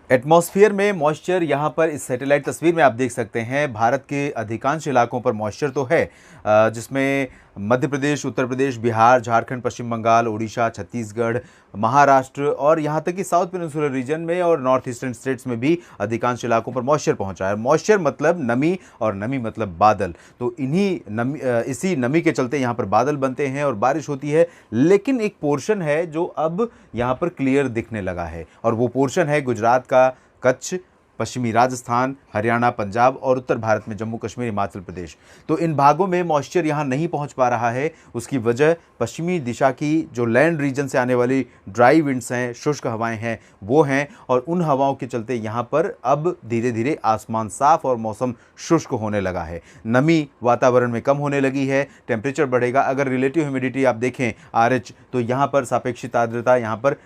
Atmosphere में moisture यहाँ पर इस सैटेलाइट तस्वीर में आप देख सकते हैं। भारत के अधिकांश इलाकों पर मॉइस्चर तो है, जिसमें मध्य प्रदेश, उत्तर प्रदेश, बिहार, झारखंड, पश्चिम बंगाल, उड़ीसा, छत्तीसगढ़, महाराष्ट्र और यहाँ तक कि साउथ पेनिनसुलर रीजन में और नॉर्थ ईस्टर्न स्टेट्स में भी अधिकांश इलाकों पर मॉइस्चर पहुंचा है। मॉइस्चर मतलब नमी और नमी मतलब बादल। तो इसी नमी के चलते यहाँ पर बादल बनते हैं और बारिश होती है। लेकिन एक पोर्शन है जो अब यहाँ पर क्लियर दिखने लगा है और वो पोर्शन है गुजरात का कच्छ, पश्चिमी राजस्थान, हरियाणा, पंजाब और उत्तर भारत में जम्मू कश्मीर, हिमाचल प्रदेश। तो इन भागों में मॉइस्चर यहाँ नहीं पहुँच पा रहा है। उसकी वजह पश्चिमी दिशा की जो लैंड रीजन से आने वाली ड्राई विंड्स हैं, शुष्क हवाएं हैं, वो हैं और उन हवाओं के चलते यहाँ पर अब धीरे धीरे आसमान साफ और मौसम शुष्क होने लगा है। नमी वातावरण में कम होने लगी है, टेम्परेचर बढ़ेगा। अगर रिलेटिव ह्यूमिडिटी आप देखें RH, तो यहाँ पर सापेक्षिक आर्द्रता यहाँ पर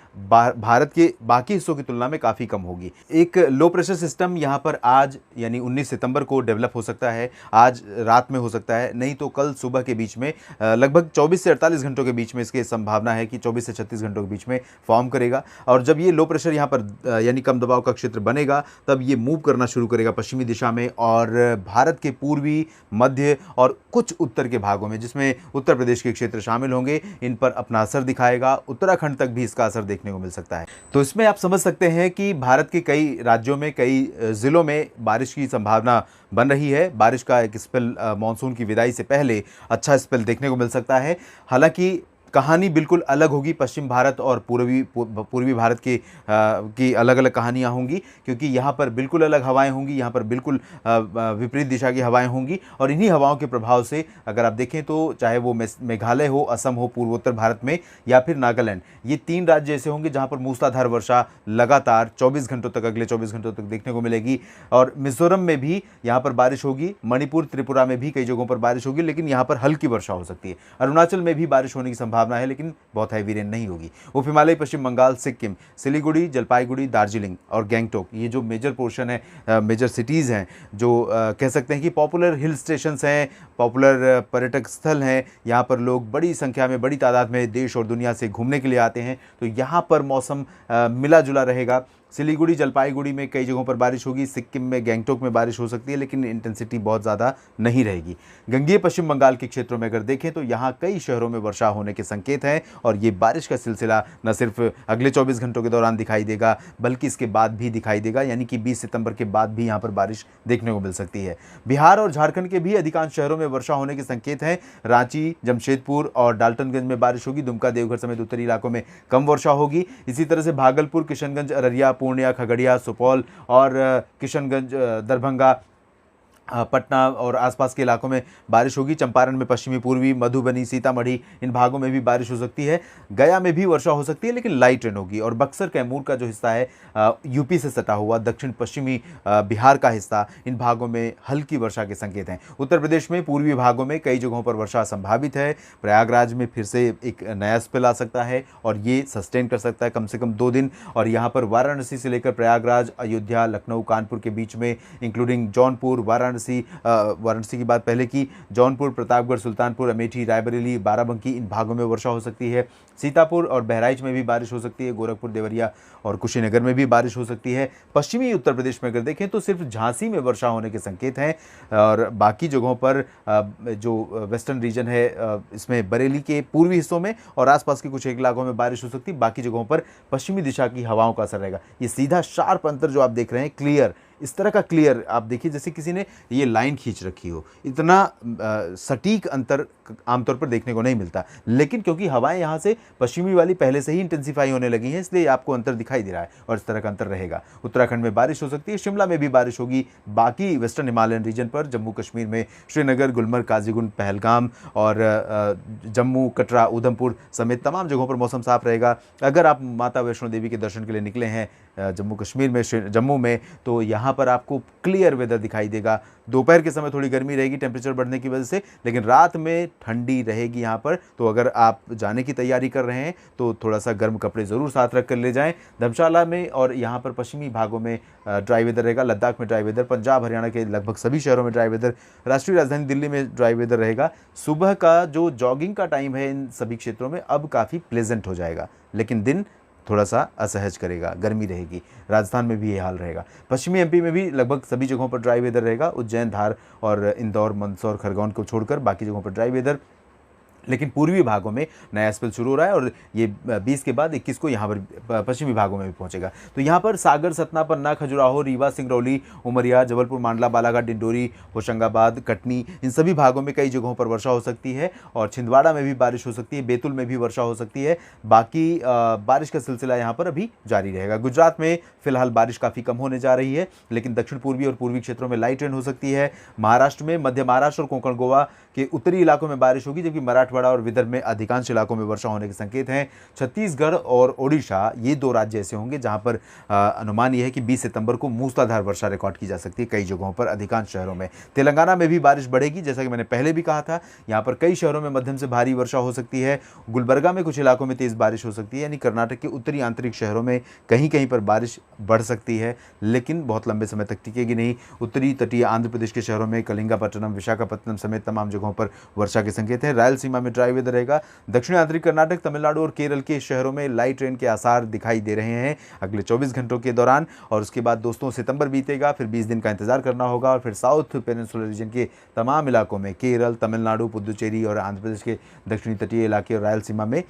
भारत के बाकी हिस्सों की तुलना में काफ़ी कम होगी। एक लो प्रेशर सिस्टम यहाँ पर आज यानी 19 सितंबर को डेवलप हो सकता है। आज रात में हो सकता है, नहीं तो कल सुबह के बीच में, लगभग 24 से 48 घंटों के बीच में इसकी संभावना है कि 24 से 36 घंटों के बीच में फॉर्म करेगा। और जब ये लो प्रेशर यहाँ पर यानी कम दबाव का क्षेत्र बनेगा, तब ये मूव करना शुरू करेगा पश्चिमी दिशा में और भारत के पूर्वी, मध्य और कुछ उत्तर के भागों में, जिसमें उत्तर प्रदेश के क्षेत्र शामिल होंगे, इन पर अपना असर दिखाएगा। उत्तराखंड तक भी इसका असर देखने को मिल सकता है। तो इसमें आप समझ सकते हैं कि भारत के कई राज्यों में, कई ज़िलों में बारिश की संभावना बन रही है। बारिश का एक स्पेल मानसून की विदाई से पहले अच्छा स्पेल देखने को मिल सकता है। हालांकि कहानी बिल्कुल अलग होगी। पश्चिम भारत और पूर्वी भारत की अलग अलग कहानियाँ होंगी, क्योंकि यहाँ पर बिल्कुल अलग हवाएं होंगी, यहाँ पर बिल्कुल विपरीत दिशा की हवाएं होंगी। और इन्हीं हवाओं के प्रभाव से अगर आप देखें तो चाहे वो मेघालय हो, असम हो पूर्वोत्तर भारत में, या फिर नागालैंड, ये 3 राज्य ऐसे होंगे जहाँ पर मूसलाधार वर्षा लगातार 24 घंटों तक, अगले 24 घंटों तक देखने को मिलेगी। और मिजोरम में भी यहाँ पर बारिश होगी, मणिपुर, त्रिपुरा में भी कई जगहों पर बारिश होगी, लेकिन यहाँ पर हल्की वर्षा हो सकती है। अरुणाचल में भी बारिश होने की संभावना है, लेकिन बहुत हैवी रेन नहीं होगी। उप हिमालय, पश्चिम बंगाल, सिक्किम, सिलीगुड़ी, जलपाईगुड़ी, दार्जिलिंग और गैंगटोक, ये जो मेजर पोर्शन है, मेजर सिटीज़ हैं, जो कह सकते हैं कि पॉपुलर हिल स्टेशंस हैं, पॉपुलर पर्यटक स्थल हैं, यहाँ पर लोग बड़ी संख्या में, बड़ी तादाद में देश और दुनिया से घूमने के लिए आते हैं। तो यहाँ पर मौसम मिला जुला रहेगा। सिलीगुड़ी, जलपाईगुड़ी में कई जगहों पर बारिश होगी, सिक्किम में, गैंगटोक में बारिश हो सकती है, लेकिन इंटेंसिटी बहुत ज़्यादा नहीं रहेगी। गंगेय पश्चिम बंगाल के क्षेत्रों में अगर देखें तो यहाँ कई शहरों में वर्षा होने के संकेत हैं और ये बारिश का सिलसिला न सिर्फ अगले 24 घंटों के दौरान दिखाई देगा, बल्कि इसके बाद भी दिखाई देगा, यानी कि 20 सितंबर के बाद भी यहाँ पर बारिश देखने को मिल सकती है। बिहार और झारखंड के भी अधिकांश शहरों में वर्षा होने के संकेत हैं। रांची, जमशेदपुर और डाल्टनगंज में बारिश होगी। दुमका, देवघर समेत उत्तरी इलाकों में कम वर्षा होगी। इसी तरह से भागलपुर, किशनगंज, अररिया, पूर्णिया, खगड़िया, सुपौल और किशनगंज, दरभंगा, पटना और आसपास के इलाकों में बारिश होगी। चंपारण में, पश्चिमी पूर्वी, मधुबनी, सीतामढ़ी, इन भागों में भी बारिश हो सकती है। गया में भी वर्षा हो सकती है, लेकिन लाइट रेन होगी। और बक्सर, कैमूर का जो हिस्सा है, यूपी से सटा हुआ दक्षिण पश्चिमी बिहार का हिस्सा, इन भागों में हल्की वर्षा के संकेत हैं। उत्तर प्रदेश में पूर्वी भागों में कई जगहों पर वर्षा संभावित है। प्रयागराज में फिर से एक नया स्पेल आ सकता है और ये सस्टेन कर सकता है कम से कम 2 दिन। और यहाँ पर वाराणसी से लेकर प्रयागराज, अयोध्या, लखनऊ, कानपुर के बीच में, इंक्लूडिंग जौनपुर, वाराणसी की बात पहले की, जौनपुर, प्रतापगढ़, सुल्तानपुर, अमेठी, रायबरेली, बाराबंकी, इन भागों में वर्षा हो सकती है। सीतापुर और बहराइच में भी बारिश हो सकती है। गोरखपुर, देवरिया और कुशीनगर में भी बारिश हो सकती है। पश्चिमी उत्तर प्रदेश में अगर देखें तो सिर्फ झांसी में वर्षा होने के संकेत हैं और बाकी जगहों पर जो वेस्टर्न रीजन है, इसमें बरेली के पूर्वी हिस्सों में और आसपास के कुछ एक इलाकों में बारिश हो सकती है। बाकी जगहों पर पश्चिमी दिशा की हवाओं का असर रहेगा। ये सीधा शार्प अंतर जो आप देख रहे हैं, क्लियर, इस तरह का क्लियर आप देखिए जैसे किसी ने ये लाइन खींच रखी हो। इतना सटीक अंतर आमतौर पर देखने को नहीं मिलता, लेकिन क्योंकि हवाएं यहाँ से पश्चिमी वाली पहले से ही इंटेंसिफाई होने लगी हैं, इसलिए आपको अंतर दिखाई दे रहा है और इस तरह का अंतर रहेगा। उत्तराखंड में बारिश हो सकती है, शिमला में भी बारिश होगी। बाकी वेस्टर्न हिमालयन रीजन पर, जम्मू कश्मीर में श्रीनगर, गुलमर्ग, काजीगुंड, पहलगाम और जम्मू, कटरा, उधमपुर समेत तमाम जगहों पर मौसम साफ रहेगा। अगर आप माता वैष्णो देवी के दर्शन के लिए निकले हैं जम्मू कश्मीर में, जम्मू में, तो यहाँ पर आपको क्लियर वेदर दिखाई देगा। दोपहर के समय थोड़ी गर्मी रहेगी टेम्परेचर बढ़ने की वजह से, लेकिन रात में ठंडी रहेगी यहाँ पर। तो अगर आप जाने की तैयारी कर रहे हैं तो थोड़ा सा गर्म कपड़े ज़रूर साथ रख कर ले जाएं। धर्मशाला में और यहाँ पर पश्चिमी भागों में ड्राई वेदर रहेगा। लद्दाख में ड्राई वेदर, पंजाब हरियाणा के लगभग सभी शहरों में ड्राई वेदर, राष्ट्रीय राजधानी दिल्ली में ड्राई वेदर रहेगा। सुबह का जो जॉगिंग का टाइम है इन सभी क्षेत्रों में अब काफ़ी प्लेजेंट हो जाएगा, लेकिन दिन थोड़ा सा असहज करेगा, गर्मी रहेगी। राजस्थान में भी ये हाल रहेगा। पश्चिमी एमपी में भी लगभग सभी जगहों पर ड्राई वेदर रहेगा। उज्जैन, धार और इंदौर, मंदसौर, खरगोन को छोड़कर बाकी जगहों पर ड्राई वेदर। लेकिन पूर्वी भागों में नया स्पेल शुरू हो रहा है और ये 20 के बाद 21 को यहाँ पर पश्चिमी भागों में भी पहुंचेगा। तो यहाँ पर सागर, सतना, पन्ना, खजुराहो, रीवा, सिंगरौली, उमरिया, जबलपुर, मांडला, बालाघाट, डिंडोरी, होशंगाबाद, कटनी, इन सभी भागों में कई जगहों पर वर्षा हो सकती है और छिंदवाड़ा में भी बारिश हो सकती है, बैतूल में भी वर्षा हो सकती है। बाकी बारिश का सिलसिला यहाँ पर अभी जारी रहेगा। गुजरात में फिलहाल बारिश काफ़ी कम होने जा रही है, लेकिन दक्षिण पूर्वी और पूर्वी क्षेत्रों में लाइट रेन हो सकती है। महाराष्ट्र में, मध्य महाराष्ट्र और कोंकण गोवा के उत्तरी इलाकों में बारिश होगी, जबकि मराठवाड़ा और विदर्भ में अधिकांश इलाकों में वर्षा होने के संकेत हैं। छत्तीसगढ़ और ओडिशा, ये दो राज्य ऐसे होंगे जहां पर अनुमान यह है कि 20 सितंबर को मूसलाधार वर्षा रिकॉर्ड की जा सकती है कई जगहों पर, अधिकांश शहरों में। तेलंगाना में भी बारिश बढ़ेगी, जैसा कि मैंने पहले भी कहा था। यहाँ पर कई शहरों में मध्यम से भारी वर्षा हो सकती है। गुलबर्गा में कुछ इलाकों में तेज बारिश हो सकती है, यानी कर्नाटक के उत्तरी आंतरिक शहरों में कहीं कहीं पर बारिश बढ़ सकती है, लेकिन बहुत लंबे समय तक टिकेगी नहीं। उत्तरी तटीय आंध्र प्रदेश के शहरों में कलिंगापट्टनम, विशाखापट्टनम समेत तमाम जगहों पर वर्षा के संकेत हैं। रायलसीमा में ड्राई वेदर रहेगा। दक्षिण आंतरिक कर्नाटक, तमिलनाडु और केरल के शहरों में लाइट रेन के आसार दिखाई दे रहे हैं अगले 24 घंटों के दौरान। और उसके बाद दोस्तों सितंबर बीतेगा, फिर 20 दिन का इंतजार करना होगा और फिर साउथ पेनिनसुलर रीजन के तमाम इलाकों में, केरल, तमिलनाडु, पुदुचेरी और आंध्र प्रदेश के दक्षिणी तटीय इलाके और रायलसीमा में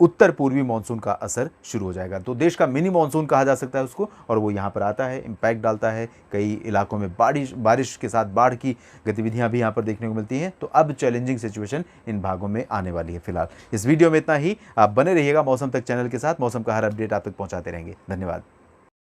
उत्तर पूर्वी मानसून का असर शुरू हो जाएगा। तो देश का मिनी मानसून कहा जा सकता है उसको, और वो यहाँ पर आता है, इम्पैक्ट डालता है। कई इलाकों में बारिश के साथ बाढ़ की गतिविधियाँ भी यहाँ पर देखने को मिलती हैं। तो अब चैलेंजिंग सिचुएशन इन भागों में आने वाली है। फिलहाल इस वीडियो में इतना ही। आप बने रहिएगा मौसम तक चैनल के साथ, मौसम का हर अपडेट आप तक पहुँचाते रहेंगे। धन्यवाद।